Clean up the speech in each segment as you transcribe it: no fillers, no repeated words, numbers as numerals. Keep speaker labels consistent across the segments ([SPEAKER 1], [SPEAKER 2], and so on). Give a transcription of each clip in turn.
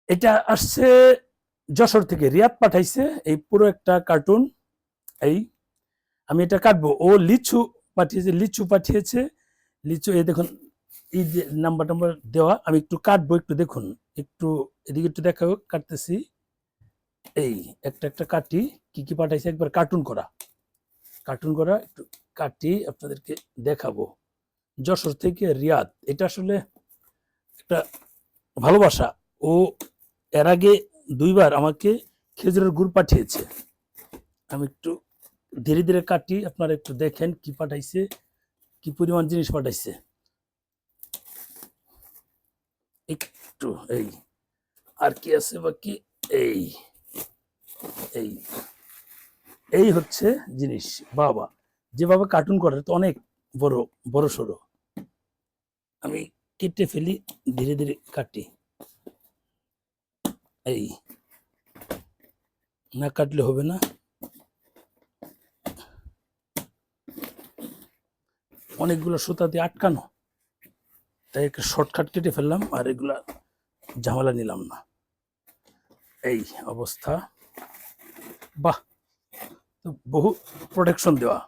[SPEAKER 1] এটা আসছে যশোর থেকে, রিয়াদ পাঠাইছে এই পুরো একটা কার্টুন। এই আমি এটা কাটবো, ও লিচু পাঠিয়েছে, লিচু পাঠিয়েছে, লিচু এই দেখুন, এই যে নাম্বার টাম্বার দেওয়া, আমি একটু কাটবো, একটু দেখুন, একটু এদিকে একটু দেখাবো, কাটতেছি। এই একটা একটা কাটি, কি কি পাঠাইছে একবার কার্টুন করা, কার্টুন করা একটু কাটি আপনাদেরকে দেখাবো। যশোর থেকে রিয়াদ, এটা আসলে একটা ভালোবাসা। ও এর আগে দুইবার আমাকে খেজুরের গুড় পাঠিয়েছে। আমি একটু ধীরে ধীরে কাটি, আপনারা একটু দেখেন কি পাঠাইছে, কি পরিমাণ জিনিস পাঠাইছে। একটু এই আর কি আছে বাকি, এই এই এই হচ্ছে জিনিস। বাবা যেভাবে কার্টুন করে তো অনেক বড় বড় সড়ো, আমি কেটে ফেলি, ধীরে ধীরে কাটি। এই না কাটলে হবে না, অনেকগুলো সুতা দিয়ে আটকানো, তাই একটা শর্টকাট কেটে ফেললাম, আর এগুলা ঝামেলা নিলাম না। এই অবস্থা। বাহ, বহু প্রোটেকশন দেওয়া,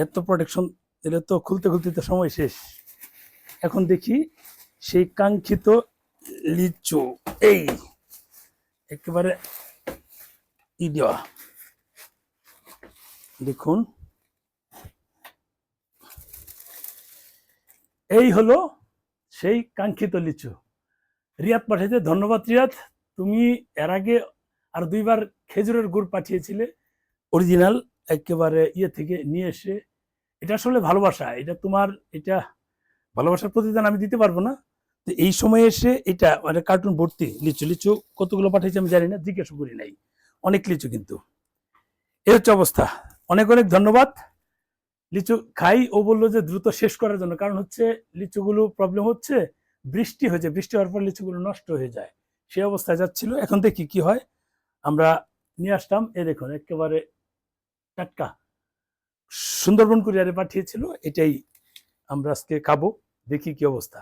[SPEAKER 1] এত প্রোটেকশন দিলে তো খুলতে খুলতে তো সময় শেষ। এখন দেখি সেই কাঙ্ক্ষিত লিচু, এই একেবারে ই দেওয়া, দেখুন এই হলো সেই কাঙ্ক্ষিত লিচু। রিয়াদ পাঠিয়েছে, ধন্যবাদ রিয়াদ। তুমি এর আগে আর দুইবার খেজুরের গুড় পাঠিয়েছিলে, অরিজিনাল একেবারে ইয়ে থেকে নিয়ে এসে। এটা আসলে ভালোবাসা, এটা তোমার, এটা ভালোবাসার প্রতিদান আমি দিতে পারবো না। তো এই সময় এসে এটা মানে কার্টুন ভর্তি লিচু, লিচু কতগুলো পাঠিয়েছে আমি জানি না, জিজ্ঞাসা করি নাই, অনেক লিচু কিন্তু। এই হচ্ছে অবস্থা। অনেক অনেক ধন্যবাদ। লিচু খাই, ও বললো যে দ্রুত শেষ করার জন্য, কারণ হচ্ছে লিচুগুলো প্রবলেম হচ্ছে, বৃষ্টি হয়েছে, বৃষ্টি হওয়ার পর লিচুগুলো নষ্ট হয়ে যায়, সেই অবস্থায় যাচ্ছিল। এখন দেখি কি হয়। আমরা নিয়ে আসলাম, এ দেখুন একেবারে টাটকা, সুন্দরবন কুরিয়ারে পাঠিয়েছিল, এটাই আমরা আজকে খাবো, দেখি কি অবস্থা।